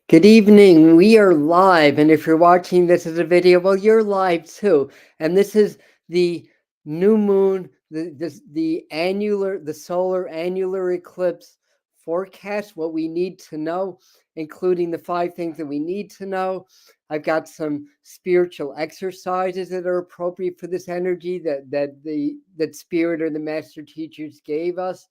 Good evening. We are live, and if you're watching this as a video, well, you're live too. And this is the new moon, the solar annular eclipse forecast. What we need to know, including the 5 things that we need to know. I've got some spiritual exercises that are appropriate for this energy that spirit or the master teachers gave us.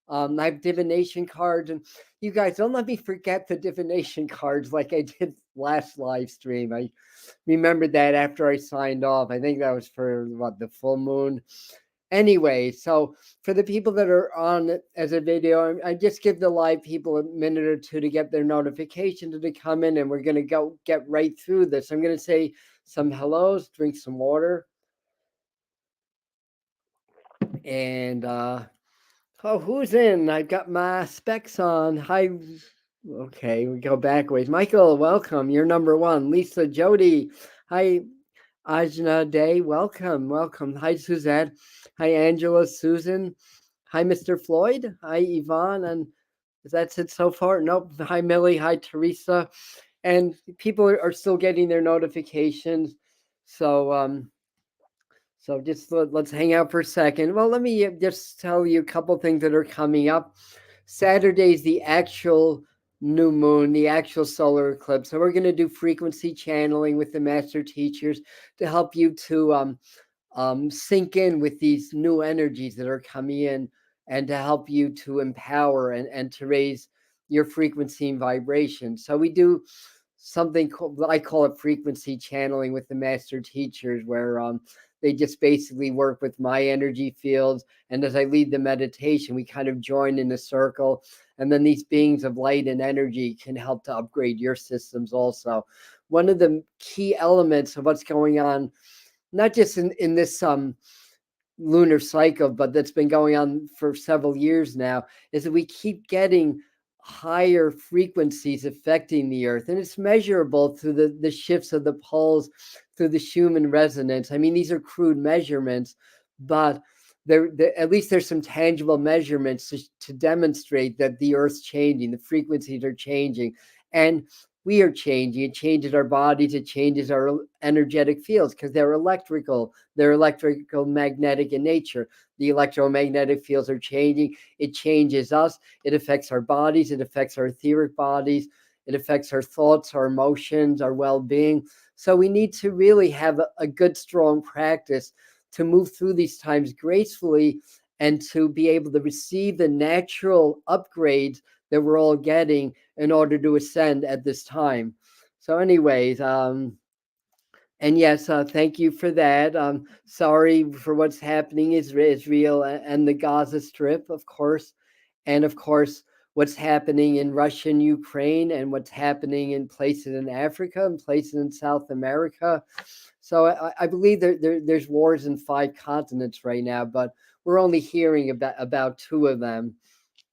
I have divination cards, and you guys don't let me forget the divination cards like I did last live stream. I remembered that after I signed off. I think that was for the full moon. Anyway, so for the people that are on as a video, I just give the live people a minute or two to get their notifications to come in, and we're going to go get right through this. I'm going to say some hellos, drink some water, and oh, who's in? I've got my specs on. Hi. Okay, we go backwards. Michael, welcome. You're number 1. Lisa, Jody. Hi, Ajna Day. Welcome. Welcome. Hi, Suzette. Hi, Angela, Susan. Hi, Mr. Floyd. Hi, Yvonne. And is that it so far? Nope. Hi, Millie. Hi, Teresa. And people are still getting their notifications. So just let's hang out for a second. Well, let me just tell you a couple things that are coming up. Saturday's the actual new moon, the actual solar eclipse. So we're going to do frequency channeling with the master teachers to help you to sink in with these new energies that are coming in and to help you to empower and to raise your frequency and vibration. So we do something called, I call it frequency channeling with the master teachers, where they just basically work with my energy fields. And as I lead the meditation, we kind of join in a circle. And then these beings of light and energy can help to upgrade your systems also. One of the key elements of what's going on, not just in this lunar cycle, but that's been going on for several years now, is that we keep getting higher frequencies affecting the earth, and it's measurable through the shifts of the poles, through the Schumann resonance. I mean, these are crude measurements, but at least there's some tangible measurements to demonstrate that the earth's changing, the frequencies are changing, and we are changing. It changes our bodies, it changes our energetic fields because they're electrical magnetic in nature. The electromagnetic fields are changing. It changes us. It affects our bodies. It affects our etheric bodies. It affects our thoughts, our emotions, our well-being. So we need to really have a good, strong practice to move through these times gracefully and to be able to receive the natural upgrades that we're all getting in order to ascend at this time. So anyways, and yes, thank you for that. Sorry for what's happening in Israel and the Gaza Strip, of course, and of course what's happening in Russia and Ukraine, and what's happening in places in Africa and places in South America. So I believe there's wars in 5 continents right now, but we're only hearing about 2 of them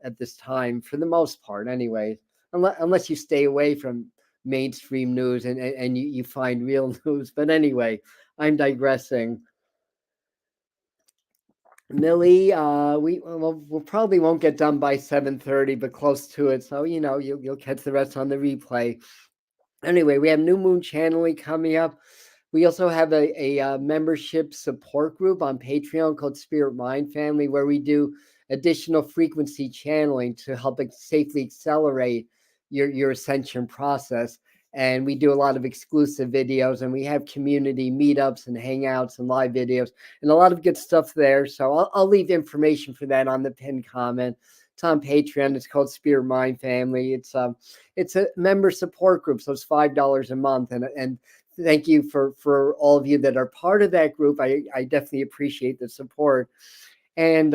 at this time, for the most part, anyways. Unless you stay away from mainstream news and you find real news. But anyway, I'm digressing. Millie, we probably won't get done by 7:30, but close to it. So you'll catch the rest on the replay. Anyway, we have new moon channeling coming up. We also have a membership support group on Patreon called Spirit Mind Family, where we do additional frequency channeling to help safely accelerate your ascension process. And we do a lot of exclusive videos, and we have community meetups and hangouts and live videos and a lot of good stuff there. So I'll leave information for that on the pinned comment. It's on Patreon. It's called Spirit Mind Family. It's a member support group, so it's $5 a month, and thank you for all of you that are part of that group. I definitely appreciate the support. And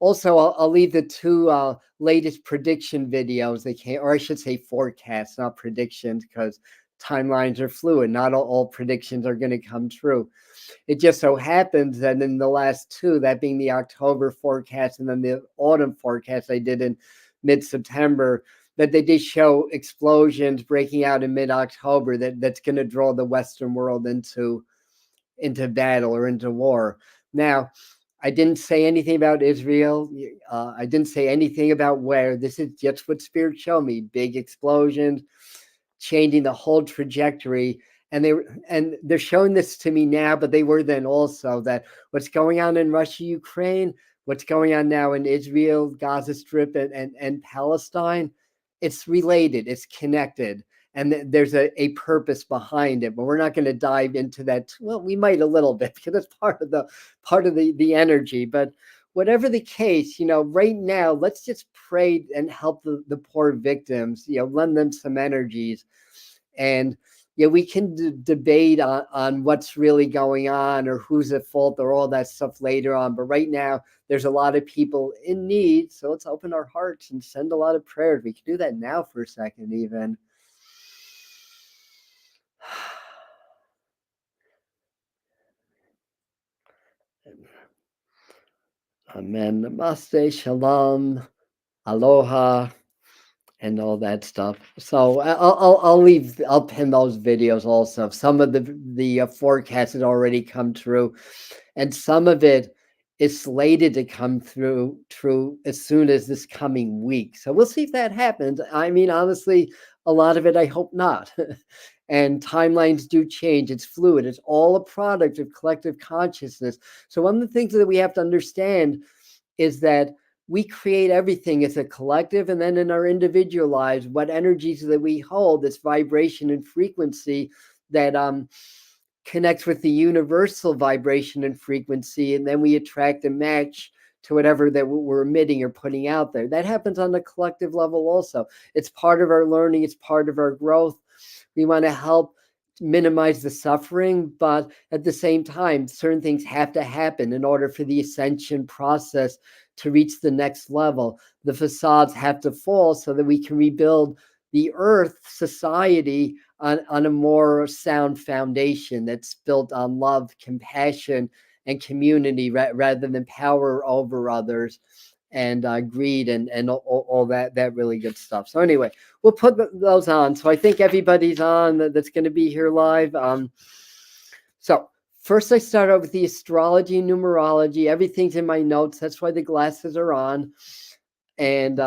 also, I'll leave the 2 latest prediction videos. They came, or I should say forecasts, not predictions, because timelines are fluid. Not all predictions are going to come true. It just so happens that in the last 2, that being the October forecast and then the autumn forecast I did in mid-September, that they did show explosions breaking out in mid-October that's going to draw the Western world into battle or into war. Now, I didn't say anything about Israel. I didn't say anything about where. This is just what Spirit showed me. Big explosions. changing the whole trajectory. And they're showing this to me now, but they were then also, that what's going on in Russia, Ukraine, what's going on now in Israel, Gaza Strip, and Palestine, it's related, it's connected, and there's a purpose behind it. But we're not going to dive into that. Well, we might a little bit, because it's part of the energy. But whatever the case, right now, let's just pray and help the poor victims, lend them some energies. And we can debate on what's really going on, or who's at fault, or all that stuff later on. But right now, there's a lot of people in need. So let's open our hearts and send a lot of prayers. We can do that now for a second, even. Amen. Namaste, shalom, aloha, and all that stuff. So I'll pin those videos also. Some of the forecasts had already come true, and some of it is slated to come through as soon as this coming week. So we'll see if that happens. I mean, honestly, a lot of it, I hope not. And timelines do change. It's fluid. It's all a product of collective consciousness. So one of the things that we have to understand is that we create everything as a collective, and then in our individual lives, what energies that we hold, this vibration and frequency that connects with the universal vibration and frequency, and then we attract and match to whatever that we're emitting or putting out there. That happens on the collective level also. It's part of our learning. It's part of our growth. We want to help minimize the suffering, but at the same time, certain things have to happen in order for the ascension process to reach the next level. The facades have to fall so that we can rebuild the earth society on a more sound foundation that's built on love, compassion, and community, rather than power over others and greed and all that really good stuff. So anyway, we'll put those on. So I think everybody's on that's going to be here live. So first, I start out with the astrology and numerology. Everything's in my notes. That's why the glasses are on. And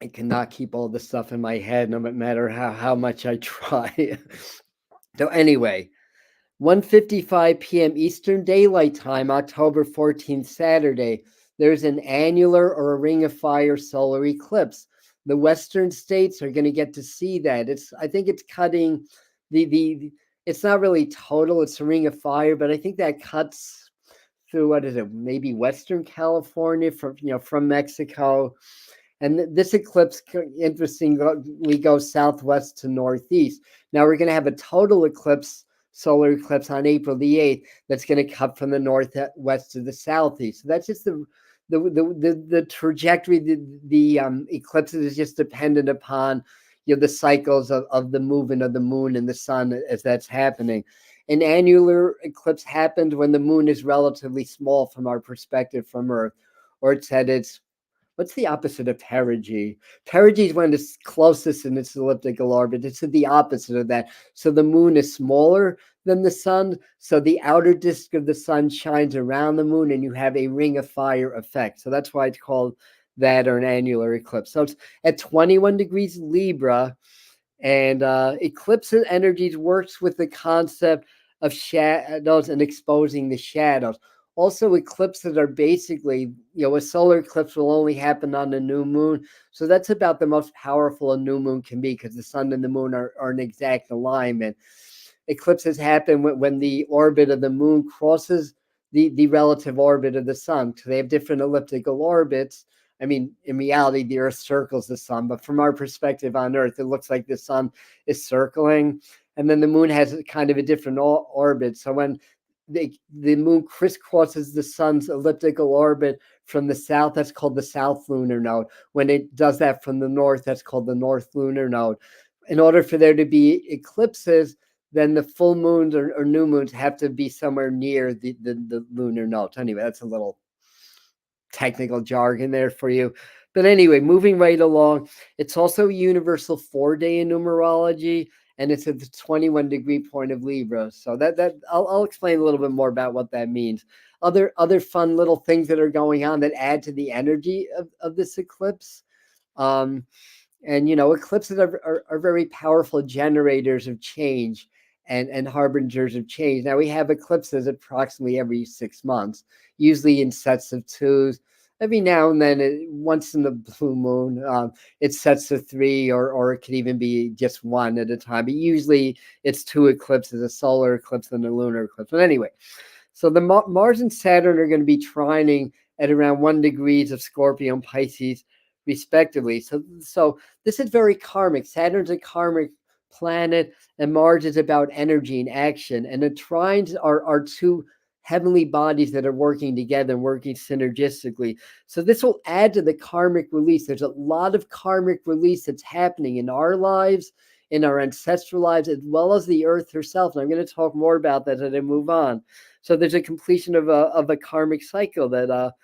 I cannot keep all this stuff in my head, no matter how much I try. So anyway, 1:55 p.m. Eastern Daylight Time, October 14th, Saturday, there's an annular or a ring of fire solar eclipse. The Western states are going to get to see that. I think it's cutting it's not really total, it's a ring of fire, but I think that cuts through, what is it, maybe Western California from Mexico. And this eclipse, interestingly, goes southwest to northeast. Now we're going to have a total eclipse, solar eclipse, on April the 8th. That's going to cut from the northwest to the southeast. So that's just the trajectory. The eclipses is just dependent upon the cycles of the movement of the moon and the sun as that's happening. An annular eclipse happens when the moon is relatively small from our perspective from Earth, or it's at its, what's the opposite of perigee? Perigee is when it's closest in its elliptical orbit. It's the opposite of that. So the moon is smaller than the sun. So the outer disk of the sun shines around the moon, and you have a ring of fire effect. So that's why it's called that, or an annular eclipse. So it's at 21 degrees Libra. And eclipse energies works with the concept of shadows and exposing the shadows. Also, eclipses are basically, a solar eclipse will only happen on the new moon. So that's about the most powerful a new moon can be, because the sun and the moon are in exact alignment. Eclipses happen when the orbit of the moon crosses the relative orbit of the sun. So they have different elliptical orbits. I mean, in reality, the Earth circles the sun, but from our perspective on Earth, it looks like the sun is circling. And then the moon has kind of a different orbit. So when the moon crisscrosses the sun's elliptical orbit from the south, that's called the south lunar node. When it does that from the north, that's called the north lunar node. In order for there to be eclipses, then the full moons or new moons have to be somewhere near the lunar node. Anyway, that's a little technical jargon there for you. But anyway, moving right along, it's also a universal 4-day in numerology, and it's at the 21 degree point of Libra. So that I'll explain a little bit more about what that means. Other fun little things that are going on that add to the energy of this eclipse. And eclipses are very powerful generators of change and harbingers of change. Now we have eclipses approximately every 6 months, usually in sets of twos. Every now and then, once in the blue moon, it's sets of three, or it could even be just one at a time. But usually it's two eclipses, a solar eclipse and a lunar eclipse. But anyway, so the Mars and Saturn are going to be trining at around 1 degrees of Scorpio and Pisces, respectively. So this is very karmic. Saturn's a karmic planet, and Mars is about energy and action. And the trines are two heavenly bodies that are working together and working synergistically. So this will add to the karmic release. There's a lot of karmic release that's happening in our lives, in our ancestral lives, as well as the earth herself. And I'm going to talk more about that as I move on. So there's a completion of a karmic cycle that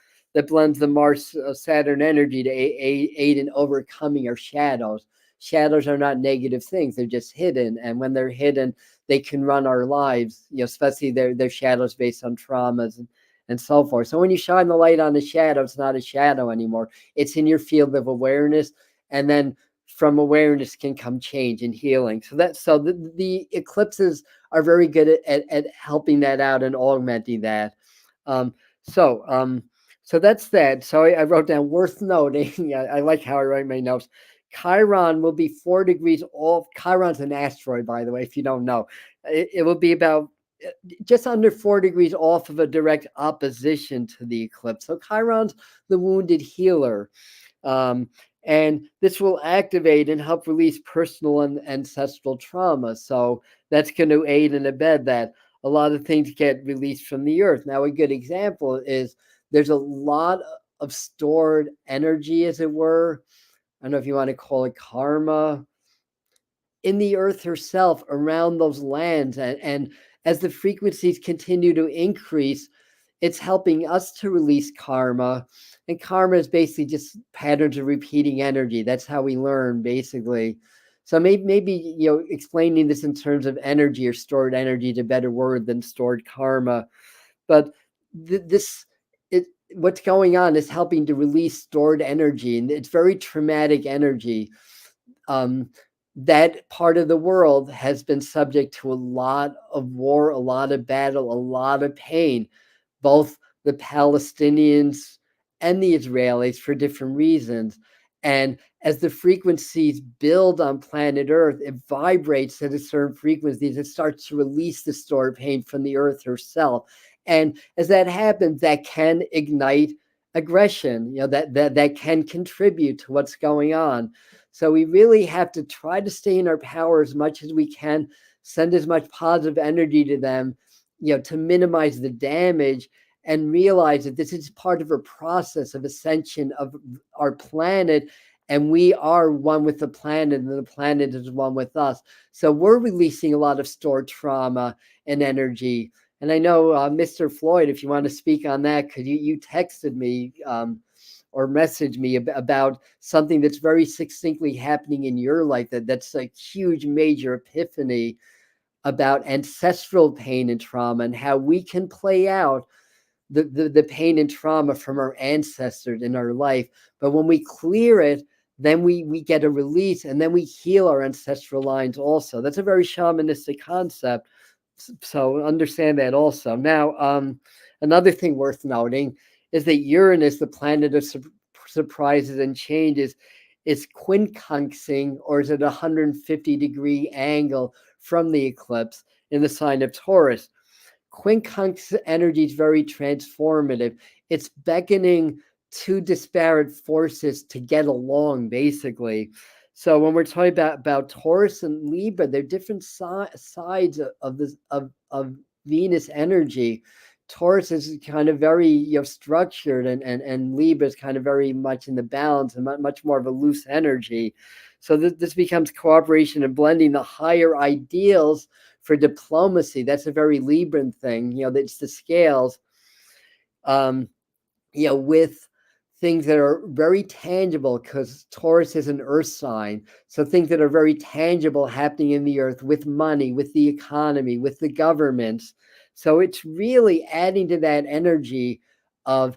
blends the Mars Saturn energy to aid in overcoming our shadows. Shadows are not negative things; they're just hidden, and when they're hidden, they can run our lives. Especially their shadows based on traumas and so forth. So when you shine the light on a shadow, it's not a shadow anymore. It's in your field of awareness, and then from awareness can come change and healing. So the eclipses are very good at helping that out and augmenting that. Um, so um, so that's that. So I wrote down worth noting. I like how I write my notes. Chiron will be 4 degrees off. Chiron's an asteroid, by the way, if you don't know. It will be about just under 4 degrees off of a direct opposition to the eclipse. So Chiron's the wounded healer. Um, and this will activate and help release personal and ancestral trauma. So that's going to aid and abet that. A lot of things get released from the earth. Now, a good example is there's a lot of stored energy, as it were. I don't know if you want to call it karma, in the earth herself, around those lands. And as the frequencies continue to increase, it's helping us to release karma. And karma is basically just patterns of repeating energy. That's how we learn, basically. So maybe explaining this in terms of energy or stored energy is a better word than stored karma. But this it what's going on is helping to release stored energy, and it's very traumatic energy. um, that part of the world has been subject to a lot of war, a lot of battle, a lot of pain, both the Palestinians and the Israelis for different reasons. And as the frequencies build on planet Earth, it vibrates at a certain frequency. It starts to release the stored pain from the Earth herself. And as that happens, that can ignite aggression, that can contribute to what's going on. So we really have to try to stay in our power as much as we can, send as much positive energy to them, to minimize the damage, and realize that this is part of a process of ascension of our planet. And we are one with the planet, and the planet is one with us. So we're releasing a lot of stored trauma and energy. And I know, Mr. Floyd, if you want to speak on that, because you texted me or messaged me about something that's very succinctly happening in your life, that's a huge major epiphany about ancestral pain and trauma, and how we can play out the pain and trauma from our ancestors in our life. But when we clear it, then we get a release, and then we heal our ancestral lines also. That's a very shamanistic concept. So understand that also. Now, another thing worth noting is that Uranus, the planet of surprises and changes, is quincunxing, or is at a 150-degree angle from the eclipse in the sign of Taurus. Quincunx energy is very transformative. It's beckoning two disparate forces to get along, basically. So when we're talking about Taurus and Libra, they're different sides of this of Venus energy. Taurus is kind of very structured, and Libra is kind of very much in the balance and much more of a loose energy. So this becomes cooperation and blending the higher ideals for diplomacy. That's a very Libran thing. That's the scales. With things that are very tangible, because Taurus is an earth sign. So things that are very tangible happening in the earth, with money, with the economy, with the governments. So it's really adding to that energy of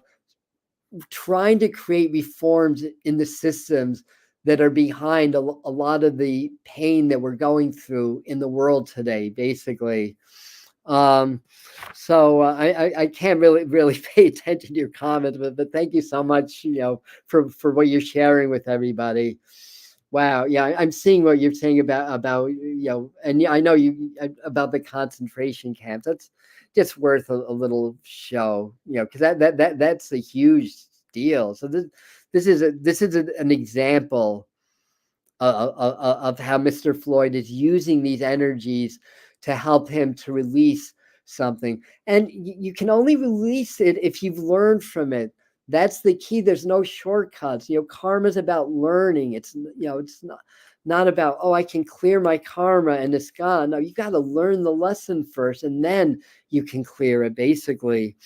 trying to create reforms in the systems that are behind a lot of the pain that we're going through in the world today, basically. So I can't really pay attention to your comments, but thank you so much, for what you're sharing with everybody. Wow, yeah, I'm seeing what you're saying about and yeah, I know you about the concentration camps. That's just worth a little show, because that's a huge deal. So this is an example of how Mr. Floyd is using these energies to help him to release something. And you can only release it if you've learned from it. That's the key. There's no shortcuts. Karma is about learning. It's not about, oh, I can clear my karma and it's gone. No, you got to learn the lesson first, and then you can clear it, basically.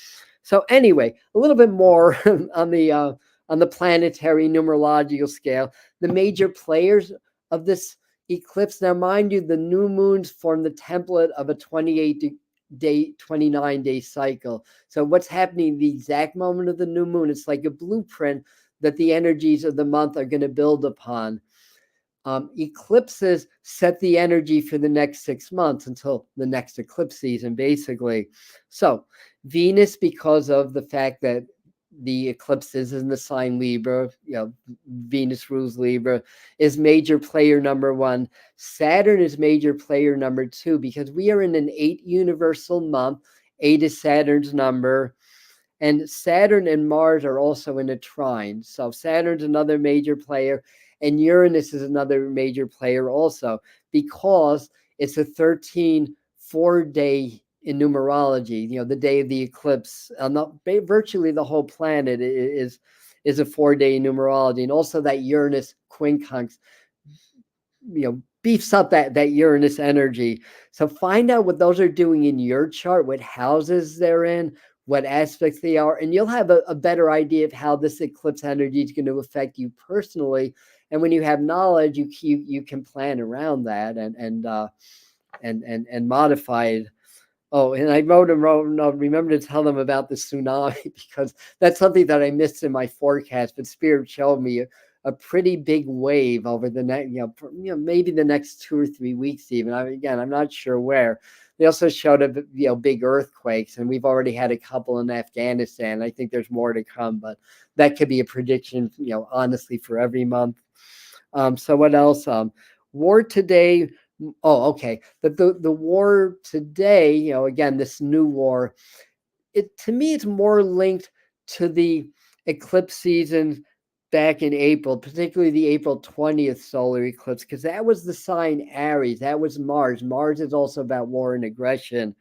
So anyway, a little bit more on the planetary numerological scale, the major players of this eclipse. Now, mind you, the new moons form the template of a 28-day, 29-day cycle. So what's happening the exact moment of the new moon, it's like a blueprint that the energies of the month are going to build upon. Eclipses set the energy for the next 6 months until the next eclipse season, basically. So Venus, because of the fact that the eclipses in the sign Libra, Venus rules Libra, is major player number 1. Saturn is major player number 2, because we are in an 8 universal month. 8 is Saturn's number. And Saturn and Mars are also in a trine. So Saturn's another major player, and Uranus is another major player also, because it's a 13 4-day in numerology. The day of the eclipse, virtually the whole planet is a 4-day numerology. And also that Uranus quincunx, beefs up that Uranus energy. So find out what those are doing in your chart, what houses they're in, what aspects they are, and you'll have a better idea of how this eclipse energy is going to affect you personally. And when you have knowledge, you can plan around that and modify it. Oh, and I remember to tell them about the tsunami, because that's something that I missed in my forecast, but Spirit showed me a pretty big wave over the next, maybe the next 2 or 3 weeks even. I'm not sure where. They also showed big earthquakes, and we've already had a couple in Afghanistan. I think there's more to come, but that could be a prediction, honestly, for every month. So what else? War today. Oh, okay. But the war today, again, this new war, to me, it's more linked to the eclipse season back in April, particularly the April 20th solar eclipse, because that was the sign Aries. That was Mars. Mars is also about war and aggression.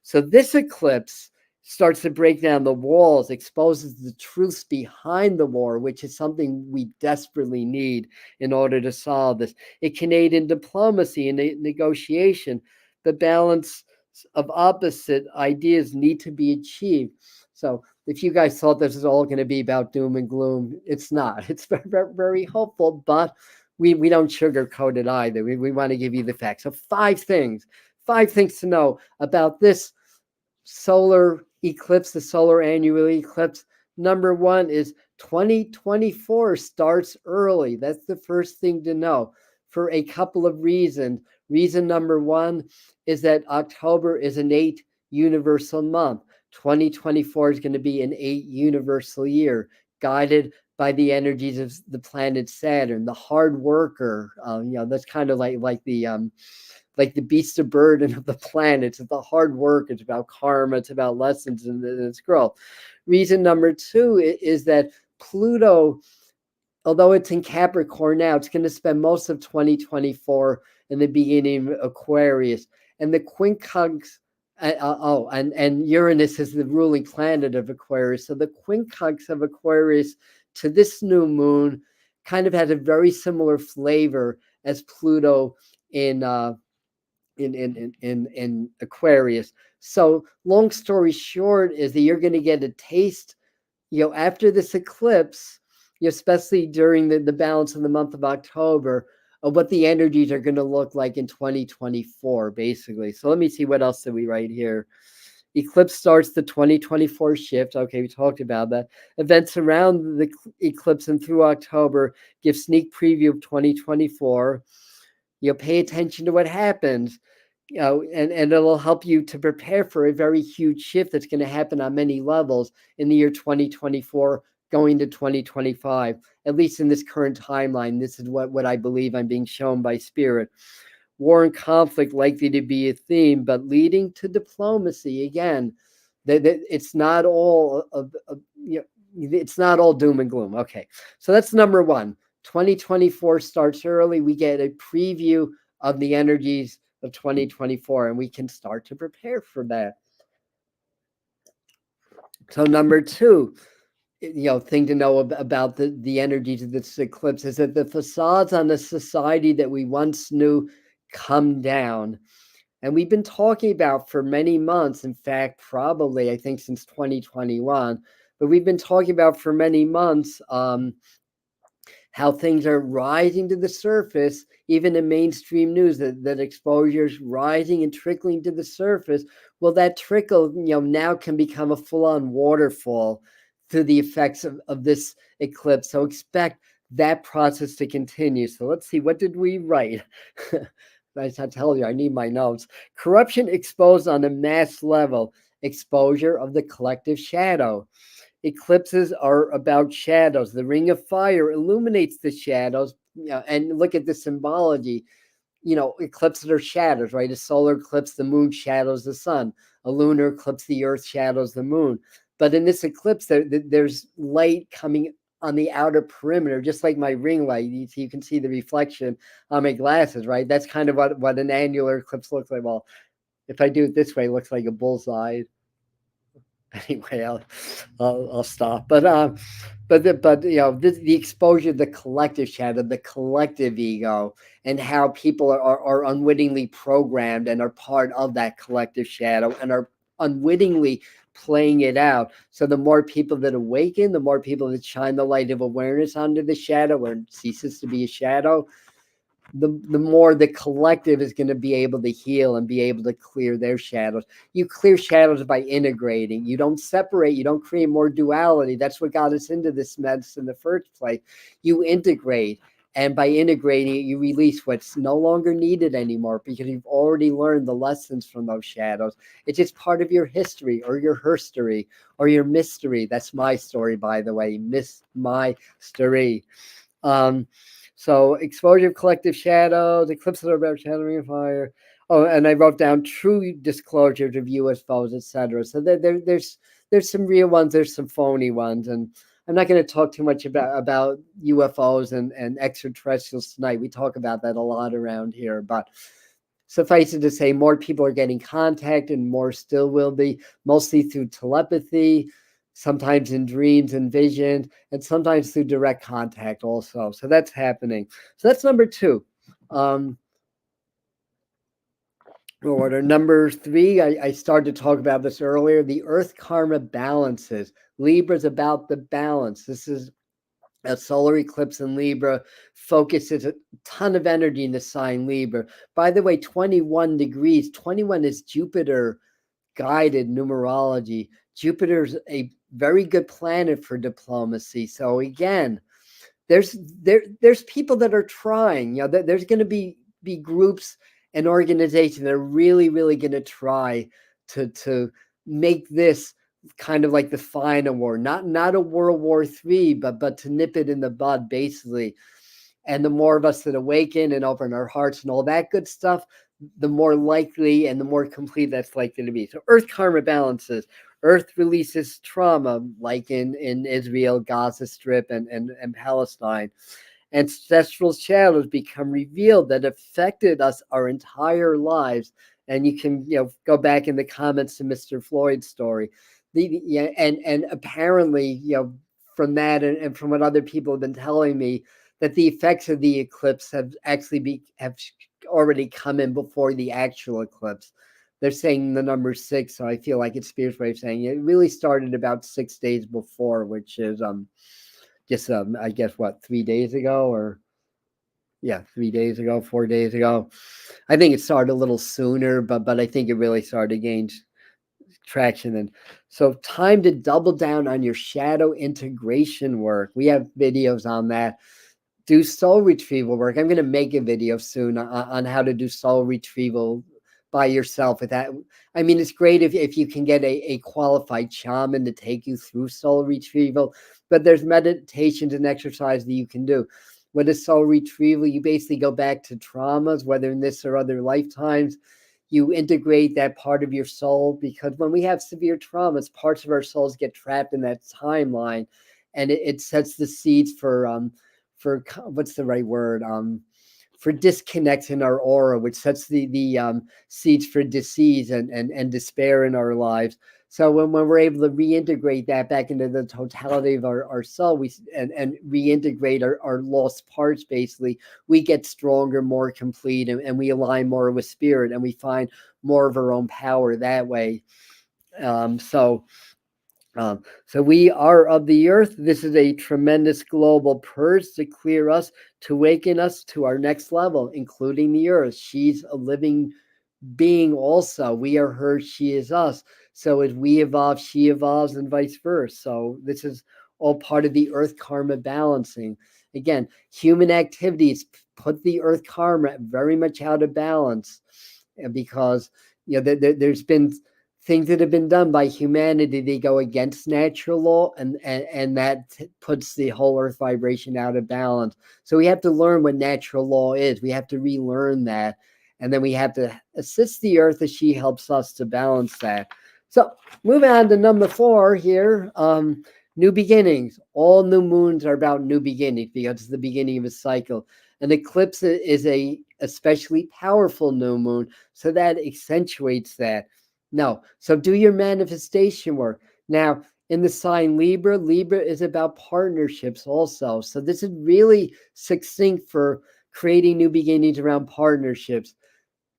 So this eclipse starts to break down the walls, exposes the truths behind the war, which is something we desperately need in order to solve this. It can aid in diplomacy and negotiation. The balance of opposite ideas need to be achieved. So if you guys thought this is all going to be about doom and gloom, it's not. It's very, very hopeful, but we don't sugarcoat it either. We want to give you the facts. So 5 things to know about this solar eclipse, the solar annual eclipse. Number 1 is 2024 starts early. That's the first thing to know, for a couple of reasons. Reason number 1 is that October is an 8 universal month. 2024 is going to be an 8 universal year, guided by the energies of the planet Saturn, the hard worker. That's kind of like the beast of burden of the planet. It's the hard work. It's about karma. It's about lessons, and it's growth. Reason number 2 is that Pluto, although it's in Capricorn now, it's going to spend most of 2024 in the beginning of Aquarius. And the quincunx, and Uranus is the ruling planet of Aquarius. So the quincunx of Aquarius to this new moon kind of has a very similar flavor as Pluto in Aquarius. So long story short is that you're going to get a taste, after this eclipse, especially during the balance of the month of October, of what the energies are going to look like in 2024, basically. So let me see, what else did we write here? Eclipse starts the 2024 shift. Okay, we talked about that. Events around the eclipse and through October give sneak preview of 2024. Pay attention to what happens, and it'll help you to prepare for a very huge shift that's going to happen on many levels in the year 2024 going to 2025, at least in this current timeline. This is what I believe I'm being shown by Spirit. War and conflict likely to be a theme, but leading to diplomacy again. That it's not all it's not all doom and gloom. Okay, so that's number one. 2024 starts early. We get a preview of the energies of 2024, and we can start to prepare for that. So number two, thing to know about the energies of this eclipse is that the facades on the society that we once knew come down. And we've been talking about for many months, in fact, probably I think since 2021, but we've been talking about for many months how things are rising to the surface, even in mainstream news, that exposure is rising and trickling to the surface. Well, that trickle, now can become a full-on waterfall through the effects of this eclipse. So expect that process to continue. So let's see, what did we write? I tell you, I need my notes. Corruption exposed on a mass level, exposure of the collective shadow. Eclipses are about shadows. The ring of fire illuminates the shadows. And look at the symbology. Eclipses are shadows, right? A solar eclipse, the moon shadows the sun. A lunar eclipse, the earth shadows the moon. But in this eclipse, there's light coming on the outer perimeter, just like my ring light. You can see the reflection on my glasses, right? That's kind of what an annular eclipse looks like. Well, if I do it this way, it looks like a bullseye. Anyway, I'll stop. But the exposure, the collective shadow, the collective ego, and how people are unwittingly programmed and are part of that collective shadow and are unwittingly playing it out. So the more people that awaken, the more people that shine the light of awareness onto the shadow, where it ceases to be a shadow, the more the collective is going to be able to heal and be able to clear their shadows. You clear shadows by integrating. You don't separate. You don't create more duality. That's what got us into this mess in the first place. You integrate. And by integrating it, you release what's no longer needed anymore because you've already learned the lessons from those shadows. It's just part of your history or your herstory or your mystery. That's my story, by the way. My story. So exposure of collective shadows, eclipses are about shadowing of fire. Oh, and I wrote down true disclosure of UFOs, etc. So there's some real ones, there's some phony ones, and I'm not going to talk too much about UFOs and extraterrestrials tonight. We talk about that a lot around here, but suffice it to say, more people are getting contacted, and more still will be, mostly through telepathy, sometimes in dreams and visions, and sometimes through direct contact also. So that's happening. So that's number two. Order number three, I started to talk about this earlier. The Earth karma balances. Libra is about the balance. This is a solar eclipse in Libra, focuses a ton of energy in the sign Libra. By the way, 21 degrees, 21 is Jupiter guided numerology. Jupiter's a very good planet for diplomacy. So again, there's people that are trying. There's going to be groups and organizations that are really going to try to make this kind of like the final war, not a World War III, but to nip it in the bud, basically. And the more of us that awaken and open our hearts and all that good stuff, the more likely and the more complete that's likely to be. So Earth karma balances. Earth releases trauma, like in Israel, Gaza Strip, and Palestine. Ancestral shadows become revealed that affected us our entire lives. And you can go back in the comments to Mr. Floyd's story. And apparently, from that and from what other people have been telling me, that the effects of the eclipse have actually have already come in before the actual eclipse. They're saying the number 6, so I feel like it's Spirit's way of saying it really started about 6 days before, which is just I guess what, 3 days ago, or 3 days ago, 4 days ago. I think it started a little sooner, but I think it really started to gain traction. And so time to double down on your shadow integration work. We have videos on that. Do soul retrieval work. I'm going to make a video soon on how to do soul retrieval by yourself with that. I mean, it's great if you can get a qualified shaman to take you through soul retrieval, but there's meditations and exercise that you can do. What is soul retrieval? You basically go back to traumas, whether in this or other lifetimes. You integrate that part of your soul, because when we have severe traumas, parts of our souls get trapped in that timeline, and it sets the seeds for what's the right word, for disconnects in our aura, which sets the seeds for disease and despair in our lives. So when we're able to reintegrate that back into the totality of our soul, and reintegrate our lost parts, basically, we get stronger, more complete, and we align more with spirit, and we find more of our own power that way. So we are of the earth. This is a tremendous global purge to clear us, to awaken us to our next level, including the earth. She's a living being also. We are her, she is us. So as we evolve, she evolves, and vice versa. So this is all part of the earth karma balancing. Again, human activities put the earth karma very much out of balance, because there's been things that have been done by humanity. They go against natural law, and that puts the whole earth vibration out of balance. So we have to learn what natural law is. We have to relearn that, and then we have to assist the earth as she helps us to balance that. So moving on to number 4 here, new beginnings. All new moons are about new beginnings, because it's the beginning of a cycle. An eclipse is a especially powerful new moon, so that accentuates that. No, so do your manifestation work. Now, in the sign Libra, Libra is about partnerships also. So this is really succinct for creating new beginnings around partnerships.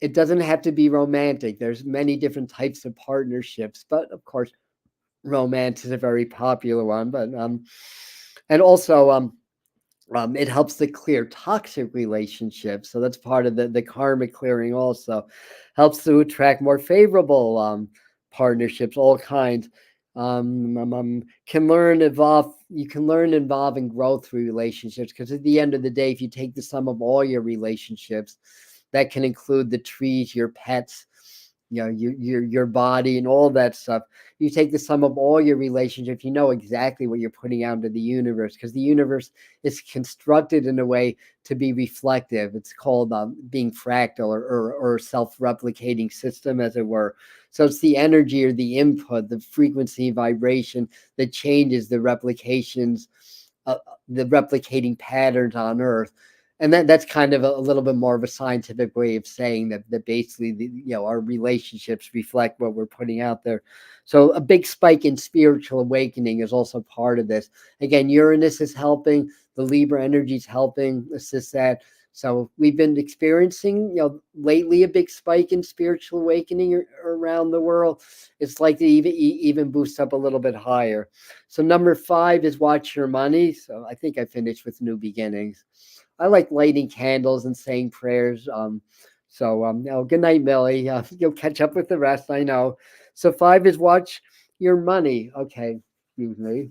It doesn't have to be romantic. There's many different types of partnerships, but of course, romance is a very popular one. But and also it helps to clear toxic relationships. So that's part of the karmic clearing. Also helps to attract more favorable partnerships, all kinds. Can learn, evolve. You can learn, evolve, and grow through relationships, because at the end of the day, if you take the sum of all your relationships, that can include the trees, your pets, your body, and all that stuff. You take the sum of all your relationships, you know exactly what you're putting out into the universe, because the universe is constructed in a way to be reflective. It's called being fractal, or self-replicating system, as it were. So it's the energy, or the input, the frequency, vibration that changes the replications, the replicating patterns on Earth. And that's kind of a little bit more of a scientific way of saying that basically our relationships reflect what we're putting out there. So a big spike in spiritual awakening is also part of this. Again, Uranus is helping, the Libra energy is helping assist that. So we've been experiencing, lately, a big spike in spiritual awakening around the world. It's likely to even boost up a little bit higher. So number 5 is watch your money. So I think I finished with new beginnings. I like lighting candles and saying prayers. Good night, Millie. You'll catch up with the rest, I know. So 5 is watch your money. Okay, excuse me.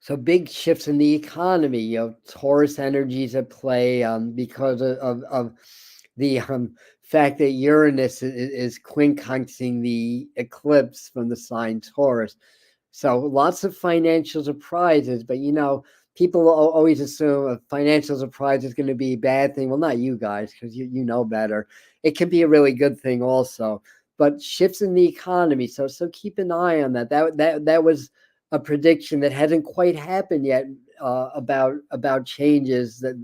So big shifts in the economy. Taurus energies at play, because of the fact that Uranus is quincunxing the eclipse from the sign Taurus. So lots of financial surprises, but people always assume a financial surprise is going to be a bad thing. Well, not you guys, because you know better. It can be a really good thing also. But shifts in the economy, so keep an eye on that. That was a prediction that hasn't quite happened yet, about changes that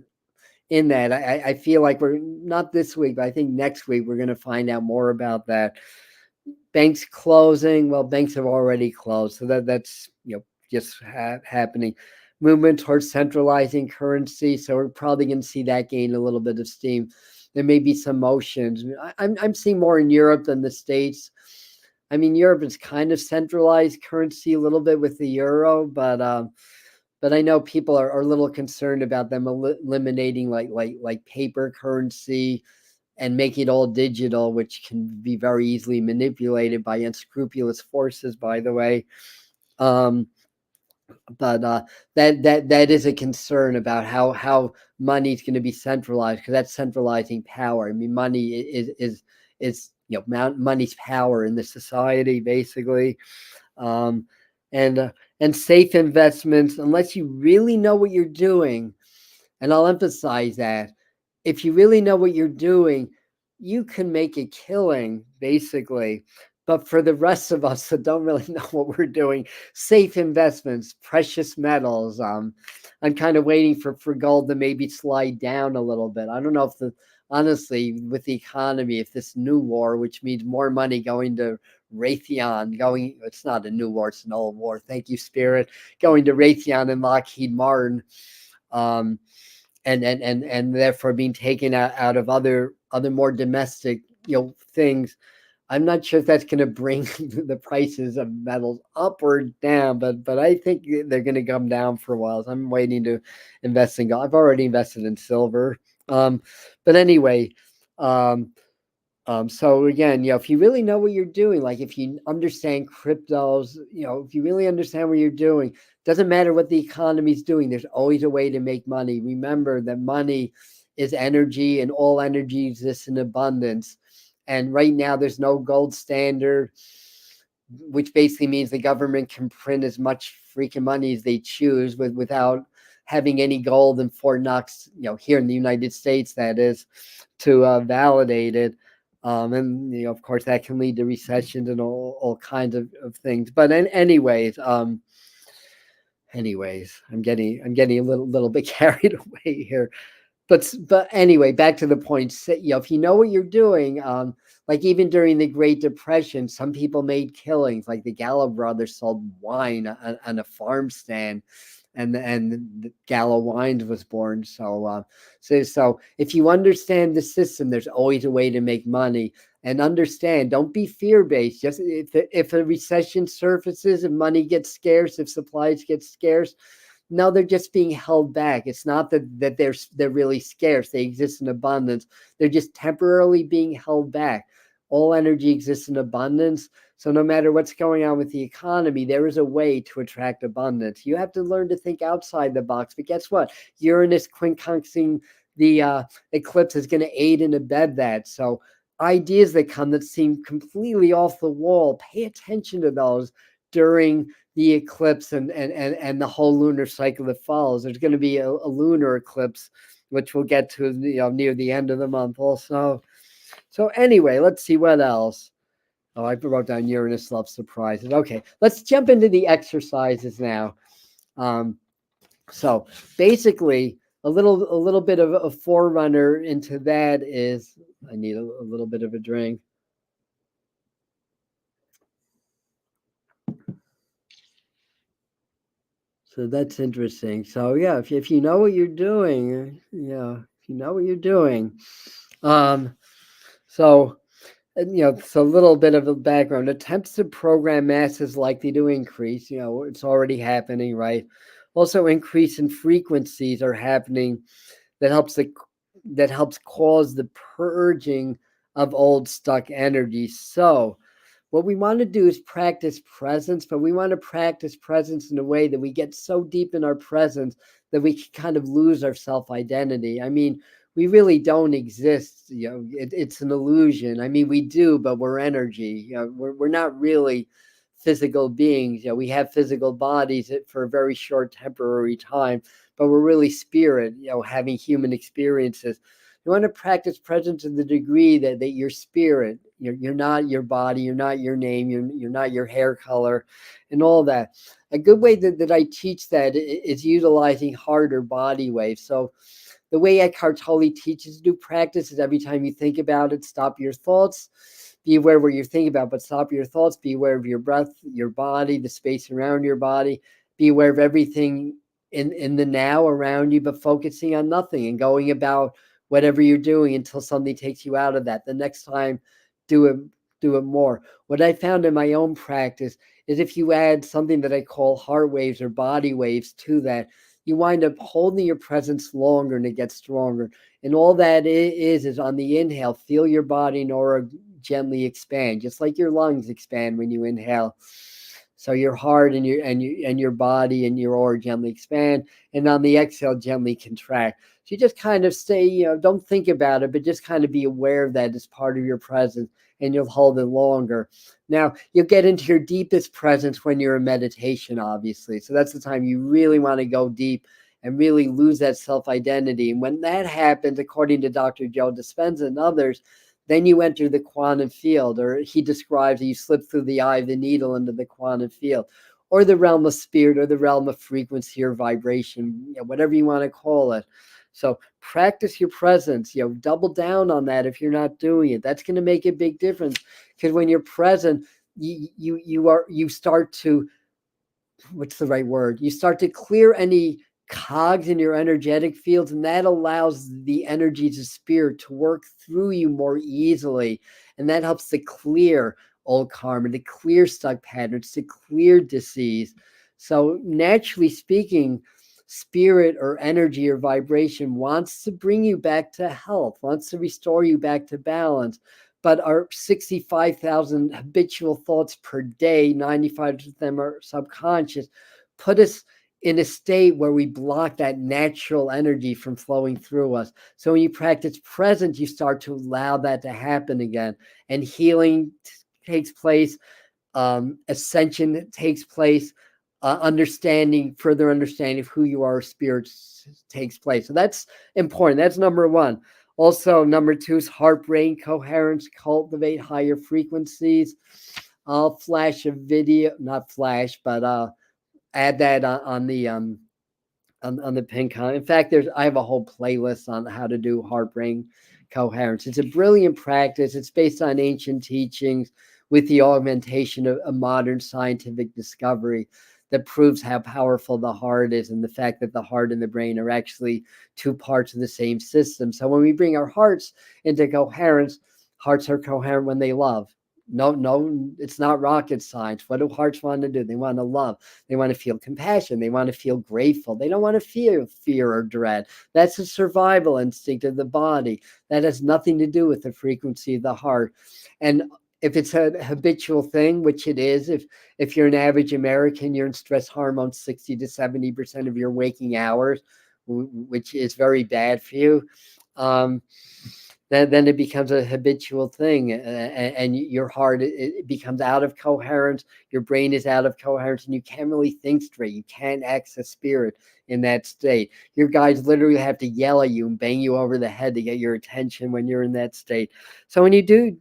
in that. I feel like we're not this week, but I think next week we're going to find out more about that. Banks closing. Well, banks have already closed, so that's just happening. Movement towards centralizing currency, so we're probably going to see that gain a little bit of steam. There may be some motions. I'm seeing more in Europe than the States. I mean, Europe is kind of centralized currency a little bit with the euro, but I know people are a little concerned about them eliminating like paper currency, and make it all digital, which can be very easily manipulated by unscrupulous forces, by the way. But that is a concern about how money is going to be centralized, because that's centralizing power. I mean, money is money's power in the society, basically. um, and safe investments, unless you really know what you're doing. And I'll emphasize that if you really know what you're doing, you can make a killing, basically. But for the rest of us that don't really know what we're doing, safe investments, precious metals. I'm kind of waiting for gold to maybe slide down a little bit. I don't know if honestly, with the economy, if this new war, which means more money going to Raytheon, it's not a new war, it's an old war. Thank you, Spirit. Going to Raytheon and Lockheed Martin. Um, and therefore being taken out of other more domestic things. I'm not sure if that's going to bring the prices of metals up or down, but I think they're going to come down for a while. So I'm waiting to invest in gold. I've already invested in silver. But anyway, so again, if you really know what you're doing, like if you understand cryptos, if you really understand what you're doing, doesn't matter what the economy's doing, there's always a way to make money. Remember that money is energy, and all energy exists in abundance. And right now there's no gold standard, which basically means the government can print as much freaking money as they choose without having any gold in Fort Knox, here in the United States, that is, to validate it. And of course, that can lead to recessions and all kinds of things. But anyways, I'm getting a little bit carried away here. But anyway, back to the point. If you know what you're doing, like even during the Great Depression, some people made killings. Like the Gallo brothers sold wine on a farm stand, and the Gallo Wines was born. So if you understand the system, there's always a way to make money. And understand, don't be fear-based. Just if a recession surfaces, if money gets scarce, if supplies get scarce, no, they're just being held back. It's not that they're really scarce. They exist in abundance. They're just temporarily being held back. All energy exists in abundance. So no matter what's going on with the economy, there is a way to attract abundance. You have to learn to think outside the box. But guess what? Uranus quincunxing the eclipse is going to aid and abet that. So ideas that come that seem completely off the wall, pay attention to those during the eclipse and the whole lunar cycle that follows. There's going to be a lunar eclipse, which we'll get to near the end of the month also. So anyway, let's see what else. Oh, I wrote down Uranus loves surprises. Okay, let's jump into the exercises now. So basically, a little bit of a forerunner into that is, I need a little bit of a drink. So that's interesting. So yeah, if you know what you're doing, if you know what you're doing, so so a little bit of a background. Attempts to program mass is likely to increase. It's already happening, right? Also, increase in frequencies are happening that helps cause the purging of old stuck energy. So what we want to do is practice presence, but we want to practice presence in a way that we get so deep in our presence that we can kind of lose our self-identity. I mean, we really don't exist. It's an illusion. I mean, we do, but we're energy. We're not really physical beings. We have physical bodies for a very short temporary time, but we're really spirit, having human experiences. You want to practice presence to the degree that you're spirit. You're not your body. You're not your name. You're not your hair color, and all that. A good way that I teach that is utilizing heart or body waves. So the way Eckhart Tolle teaches to do practice is every time you think about it, stop your thoughts. Be aware what you're thinking about, but stop your thoughts. Be aware of your breath, your body, the space around your body. Be aware of everything in the now around you, but focusing on nothing and going about whatever you're doing until something takes you out of that. The next time, do it more. What I found in my own practice is if you add something that I call heart waves or body waves to that, you wind up holding your presence longer and it gets stronger. And all that is on the inhale, feel your body and aura gently expand, just like your lungs expand when you inhale. So your heart and your body and your aura gently expand, and on the exhale, gently contract. So you just kind of stay, don't think about it, but just kind of be aware of that as part of your presence, and you'll hold it longer. Now, you'll get into your deepest presence when you're in meditation, obviously. So that's the time you really want to go deep and really lose that self-identity. And when that happens, according to Dr. Joe Dispenza and others, then you enter the quantum field, or he describes that you slip through the eye of the needle into the quantum field, or the realm of spirit, or the realm of frequency or vibration, whatever you want to call it. So practice your presence, double down on that if you're not doing it. That's going to make a big difference, because when you're present, you start to, what's the right word? You start to clear any cogs in your energetic fields, and that allows the energies of spirit to work through you more easily. And that helps to clear old karma, to clear stuck patterns, to clear disease. So naturally speaking, spirit or energy or vibration wants to bring you back to health, wants to restore you back to balance. But our 65,000 habitual thoughts per day, 95% of them are subconscious, put us in a state where we block that natural energy from flowing through us. So when you practice presence, you start to allow that to happen again, and healing takes place, ascension takes place, further understanding of who you are, spirit takes place. So that's important. That's number one. Also, number two is heart-brain coherence, cultivate higher frequencies. I'll flash a video, not flash, but add that on the pin comment. In fact, I have a whole playlist on how to do heart-brain coherence. It's a brilliant practice. It's based on ancient teachings with the augmentation of a modern scientific discovery that proves how powerful the heart is, and the fact that the heart and the brain are actually two parts of the same system. So when we bring our hearts into coherence, hearts are coherent when they love. No, it's not rocket science. What do hearts want to do? They want to love. They want to feel compassion. They want to feel grateful. They don't want to feel fear or dread. That's a survival instinct of the body. That has nothing to do with the frequency of the heart. And if it's a habitual thing, which it is, if you're an average American, you're in stress hormones 60 to 70% of your waking hours, which is very bad for you. Then it becomes a habitual thing, and your heart, it becomes out of coherence. Your brain is out of coherence, and you can't really think straight. You can't access spirit in that state. Your guides literally have to yell at you and bang you over the head to get your attention when you're in that state. So when you do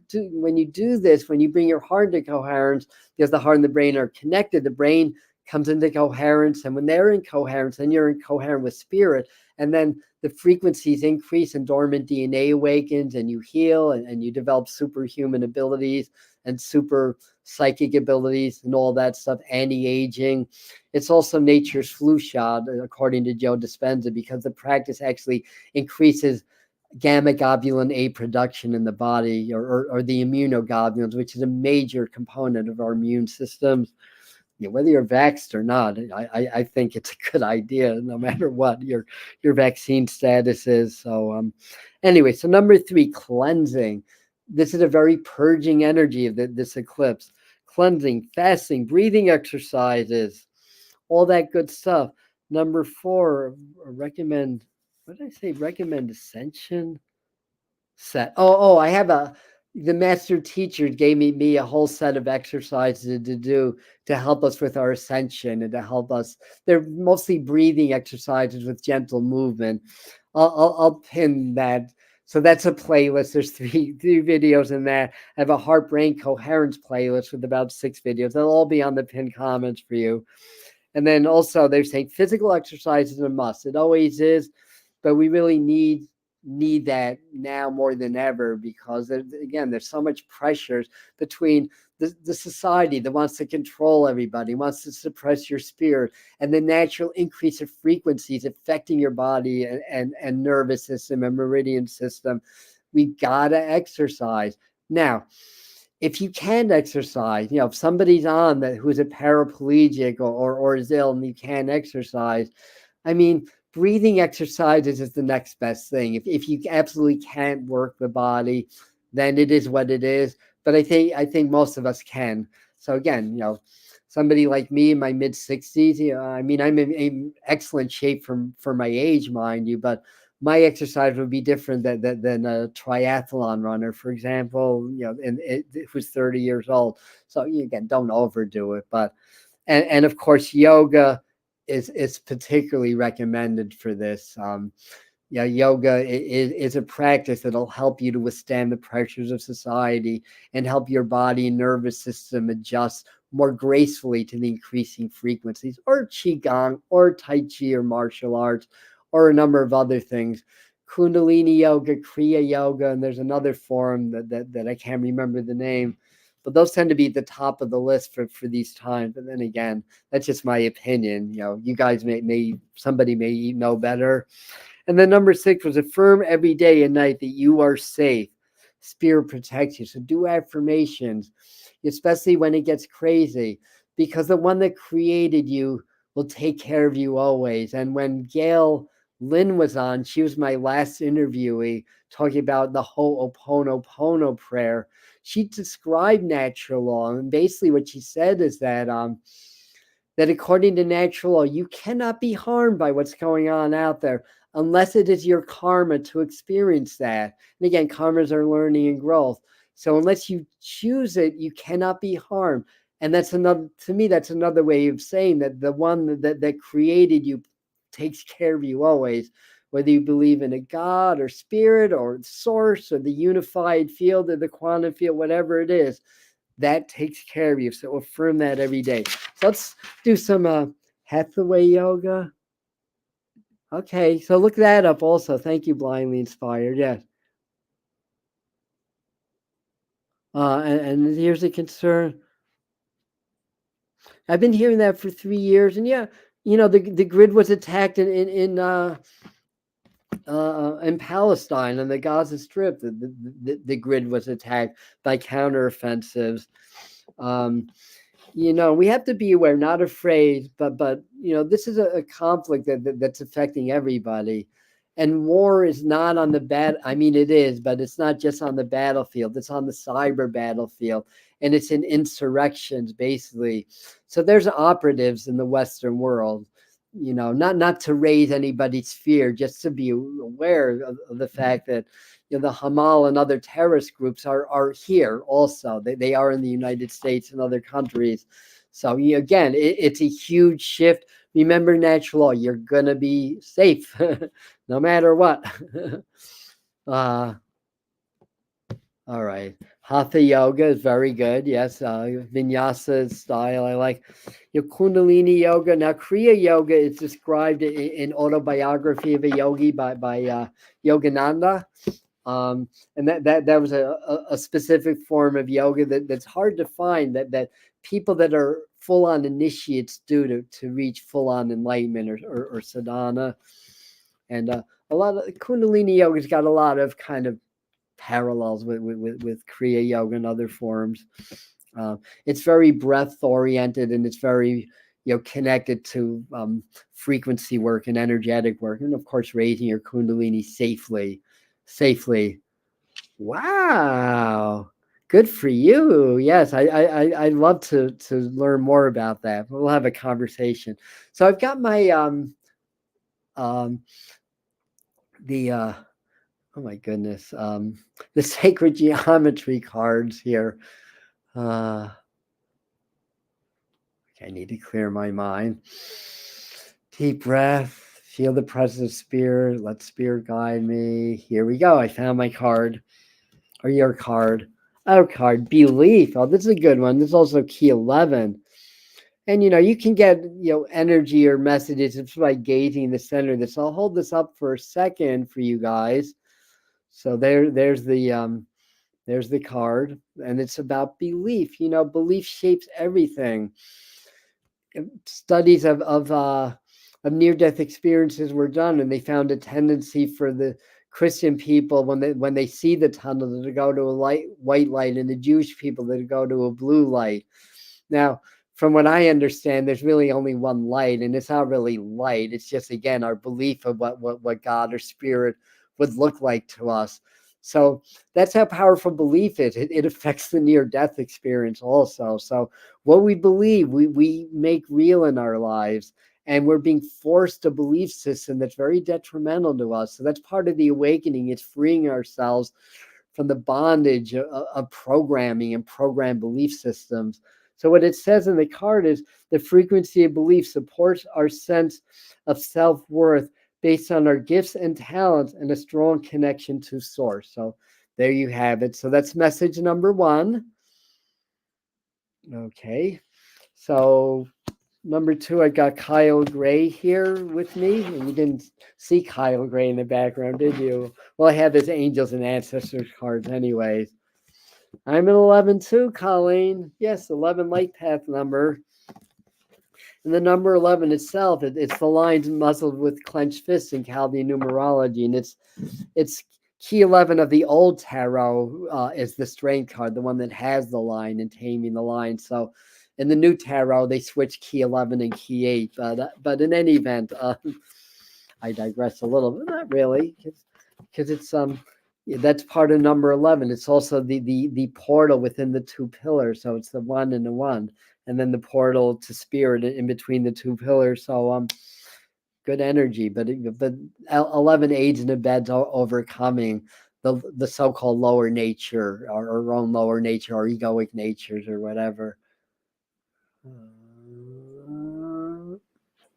this, when you bring your heart to coherence, because the heart and the brain are connected, the brain comes into coherence, and when they're in coherence, then you're in coherent with spirit, and then the frequencies increase and dormant DNA awakens, and you heal, and you develop superhuman abilities and super psychic abilities and all that stuff, anti-aging. It's also nature's flu shot, according to Joe Dispenza, because the practice actually increases gamma globulin A production in the body, or the immunoglobulins, which is a major component of our immune systems. Whether you're vaxxed or not, I think it's a good idea, no matter what your vaccine status is. So anyway, so number three, cleansing. This is a very purging energy of this eclipse. Cleansing, fasting, breathing exercises, all that good stuff. Number four, recommend, what did I say? Recommend ascension set. I have the master teacher gave me a whole set of exercises to do to help us with our ascension, and to help us. They're mostly breathing exercises with gentle movement. I'll pin that. So that's a playlist. There's three videos in that. I have a heart-brain coherence playlist with about 6 videos. They'll all be on the pinned comments for you. And then also they're saying physical exercise is a must. It always is, but we really need that now more than ever, because again, there's so much pressures between the society that wants to control everybody, wants to suppress your spirit, and the natural increase of frequencies affecting your body and nervous system and meridian system. We gotta exercise. Now, if you can't exercise, if somebody's on that who's a paraplegic or is ill and you can't exercise, I mean, breathing exercises is the next best thing. If you absolutely can't work the body, then it is what it is. But I think most of us can. So again, somebody like me in my mid-60s, I mean, I'm in excellent shape for my age, mind you, but my exercise would be different than a triathlon runner, for example, and who's 30 years old. So again, don't overdo it. But and of course, yoga is particularly recommended for this. Yoga is a practice that'll help you to withstand the pressures of society and help your body and nervous system adjust more gracefully to the increasing frequencies, or qigong, or tai chi, or martial arts, or a number of other things. Kundalini yoga, Kriya yoga, and there's another form that I can't remember the name, but those tend to be at the top of the list for these times. But then again, that's just my opinion. You guys somebody may know better. And then number 6 was affirm every day and night that you are safe. Spirit protects you. So do affirmations, especially when it gets crazy, because the one that created you will take care of you always. And when Gail Lynn was on, she was my last interviewee, talking about the Ho'oponopono prayer. She described natural law, and basically what she said is that according to natural law, you cannot be harmed by what's going on out there unless it is your karma to experience that. And again, karmas are learning and growth. So unless you choose it, you cannot be harmed. And that's another way of saying that the one that created you takes care of you always, whether you believe in a God or spirit or source or the unified field or the quantum field, whatever it is, that takes care of you. So affirm that every day. So let's do some Hathaway yoga. Okay, so look that up also. Thank you, Blindly Inspired. Yes. And here's a concern. I've been hearing that for 3 years, and the grid was attacked in Palestine and the Gaza Strip. The grid was attacked by counteroffensives. We have to be aware, not afraid, but this is a conflict that's affecting everybody. And war is not on the I mean, it is, but it's not just on the battlefield. It's on the cyber battlefield, and it's in insurrections, basically. So there's operatives in the Western world, not to raise anybody's fear, just to be aware of the fact that the Hamal and other terrorist groups are here also. They are in the United States and other countries. So again, it's a huge shift. Remember natural law. You're going to be safe no matter what. All right. Hatha yoga is very good. Yes. Vinyasa style I like. Kundalini yoga. Now, Kriya yoga is described in Autobiography of a Yogi by Yogananda. And that was a specific form of yoga that's hard to find that people that are full-on initiates do to reach full-on enlightenment or sadhana. And a lot of Kundalini yoga's got a lot of kind of parallels with Kriya yoga and other forms. It's very breath oriented, and it's very connected to frequency work and energetic work, and of course raising your Kundalini safely. Wow, good for you. Yes, I'd love to learn more about that. We'll have a conversation. So I've got my oh my goodness, the sacred geometry cards here. I need to clear my mind. Deep breath. Feel the presence of spirit. Let spirit guide me. Here we go. I found my card. Or your card. Our card. Belief. Oh, this is a good one. This is also key 11. And you can get energy or messages just by gazing the center of this. I'll hold this up for a second for you guys. So there's the card, and it's about belief. Belief shapes everything. Studies of near-death experiences were done, and they found a tendency for the Christian people when they see the tunnel to go to a white light, and the Jewish people to go to a blue light. Now, from what I understand, there's really only one light, and it's not really light. It's just, again, our belief of what God or spirit would look like to us. So that's how powerful belief is. It affects the near-death experience also. So what we believe, we make real in our lives, and we're being forced a belief system that's very detrimental to us. So that's part of the awakening. It's freeing ourselves from the bondage of programming and programmed belief systems. So what it says in the card is the frequency of belief supports our sense of self-worth based on our gifts and talents and a strong connection to source. So there you have it. So that's message number 1. Okay. So number 2, I got Kyle Gray here with me. And you didn't see Kyle Gray in the background, did you? Well, I have his angels and ancestors cards anyways. I'm an 11 too, Colleen. Yes, 11 light path number. And the number 11 itself, it's the lines muzzled with clenched fists in Chaldean numerology. And it's key 11 of the old tarot is the strength card, the one that has the line and taming the line. So in the new tarot, they switch key 11 and key 8. But in any event, I digress a little, but not really, because it's that's part of number 11. It's also the portal within the 2 pillars. So it's the 1 and the 1, and then the portal to spirit in between the 2 pillars. So good energy, but 11 aids and abets overcoming the so-called lower nature, or our own lower nature, or egoic natures, or whatever.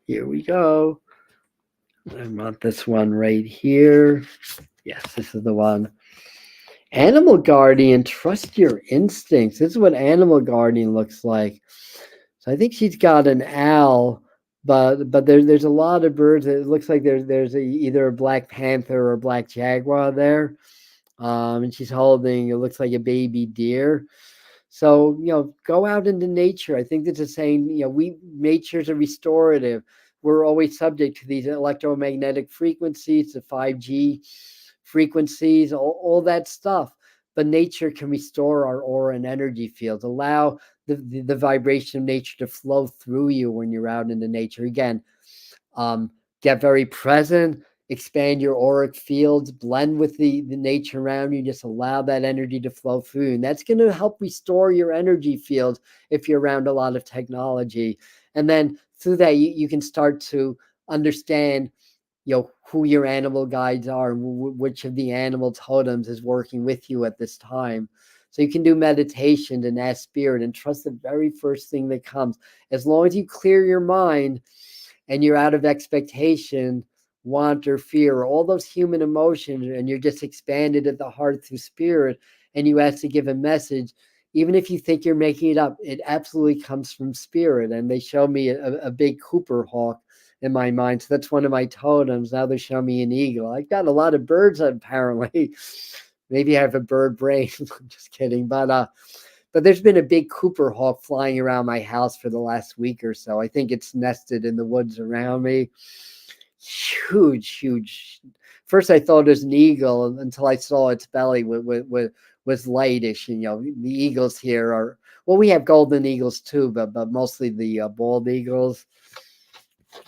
Here we go. I want this one right here. Yes, this is the one. Animal guardian, trust your instincts. This is what animal guardian looks like. So I think she's got an owl, but there's a lot of birds. It looks like there's either a black panther or a black jaguar there, and she's holding, it looks like a baby deer. So go out into nature. I think this is saying nature's a restorative. We're always subject to these electromagnetic frequencies, the 5G frequencies, all that stuff. But nature can restore our aura and energy fields, allow the vibration of nature to flow through you when you're out into nature. Again, get very present, expand your auric fields, blend with the nature around you, just allow that energy to flow through. And that's going to help restore your energy fields if you're around a lot of technology. And then through that, you can start to understand who your animal guides are, and which of the animal totems is working with you at this time. So you can do meditation and ask spirit and trust the very first thing that comes. As long as you clear your mind and you're out of expectation, want, or fear, or all those human emotions, and you're just expanded at the heart through spirit, and you ask to give a message, even if you think you're making it up, it absolutely comes from spirit. And they show me a big Cooper hawk in my mind. So that's one of my totems. Now they show me an eagle. I've got a lot of birds, apparently. Maybe I have a bird brain. I'm just kidding. But there's been a big Cooper hawk flying around my house for the last week or so. I think it's nested in the woods around me. Huge. First, I thought it was an eagle until I saw its belly was lightish. And, the eagles here are, well, we have golden eagles too, but mostly the bald eagles.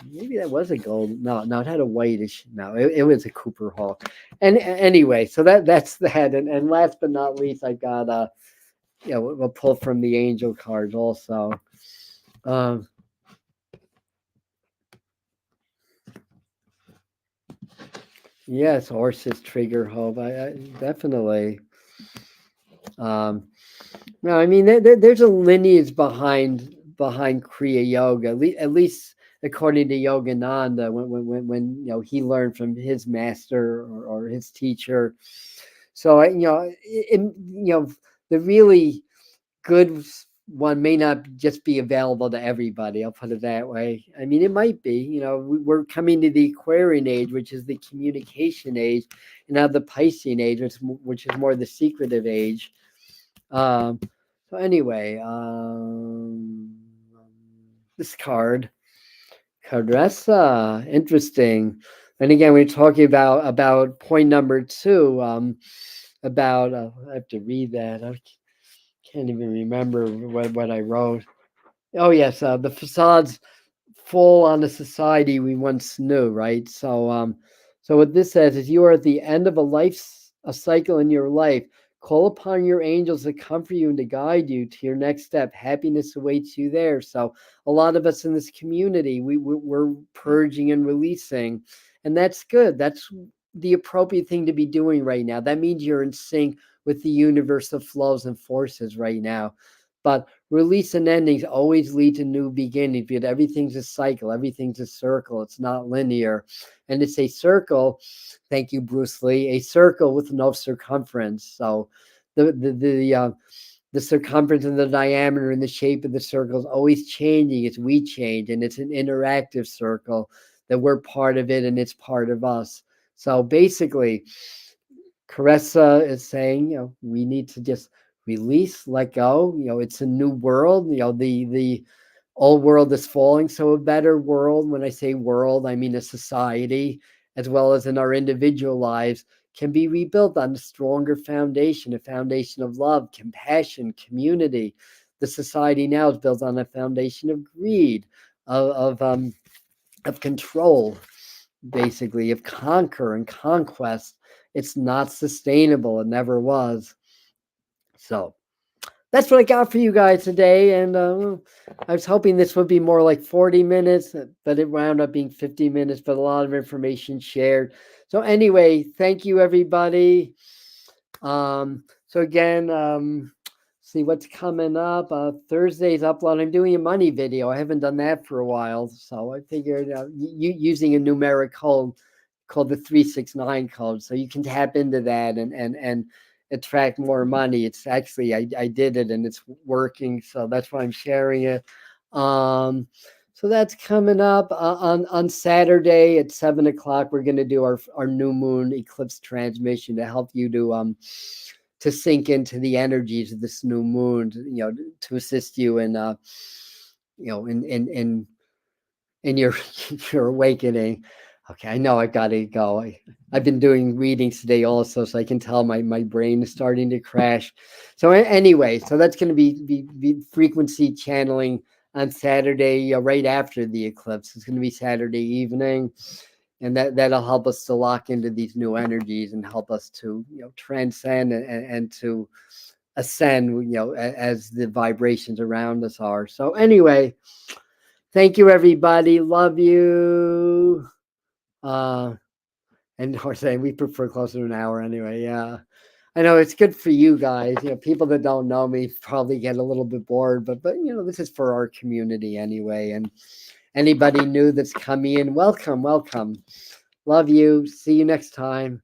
Maybe that was a gold. No, it had a whitish. No, it was a Cooper hawk. And anyway, so that's that. And last but not least, I got we'll pull from the angel cards also. Yes, horses trigger hope. I definitely. No, I mean there's a lineage behind Kriya Yoga, at least according to Yogananda, when he learned from his master or his teacher. So the really good one may not just be available to everybody. I'll put it that way. I mean, it might be. We're coming to the Aquarian age, which is the communication age, and now the Piscean age, which is more the secretive age. So anyway, this card, Cadressa, interesting. And again, we're talking about point number 2. About I have to read that. I can't even remember what I wrote. Oh yes, the facades fall on the society we once knew, right? So what this says is you are at the end of a cycle in your life. Call upon your angels to comfort you and to guide you to your next step. Happiness awaits you there. So a lot of us in this community, we're purging and releasing, and that's good. That's the appropriate thing to be doing right now. That means you're in sync with the universal flows and forces right now. But release and endings always lead to new beginnings, because everything's a cycle, everything's a circle. It's not linear. And it's a circle, thank you, Bruce Lee, a circle with no circumference. So the circumference and the diameter and the shape of the circle is always changing as we change. And it's an interactive circle that we're part of it and it's part of us. So basically, Caressa is saying, we need to just release, let go. It's a new world. The old world is falling, so a better world. When I say world, I mean a society, as well as in our individual lives, can be rebuilt on a stronger foundation, a foundation of love, compassion, community. The society now is built on a foundation of greed, of control, basically, of conquer and conquest. It's not sustainable. It never was. So that's what I got for you guys today. And I was hoping this would be more like 40 minutes, but it wound up being 50 minutes, but a lot of information shared. So anyway, thank you, everybody. So again, see what's coming up. Thursday's upload. I'm doing a money video. I haven't done that for a while. So I figured using a numeric code called the 369 code. So you can tap into that and attract more money. It's actually, I did it and it's working. So that's why I'm sharing it. So that's coming up on Saturday at 7 o'clock. We're going to do our new moon eclipse transmission to help you to sink into the energies of this new moon, to assist you in, in your your awakening. Okay, I know I've got to go. I've been doing readings today also, so I can tell my brain is starting to crash. So anyway, so that's going to be frequency channeling on Saturday, right after the eclipse. It's going to be Saturday evening, and that'll help us to lock into these new energies and help us to transcend and to ascend, as the vibrations around us are. So anyway, thank you, everybody. Love you. And we're saying we prefer closer to an hour anyway. Yeah. I know it's good for you guys. People that don't know me probably get a little bit bored, but this is for our community anyway. And anybody new that's coming in, welcome. Love you. See you next time.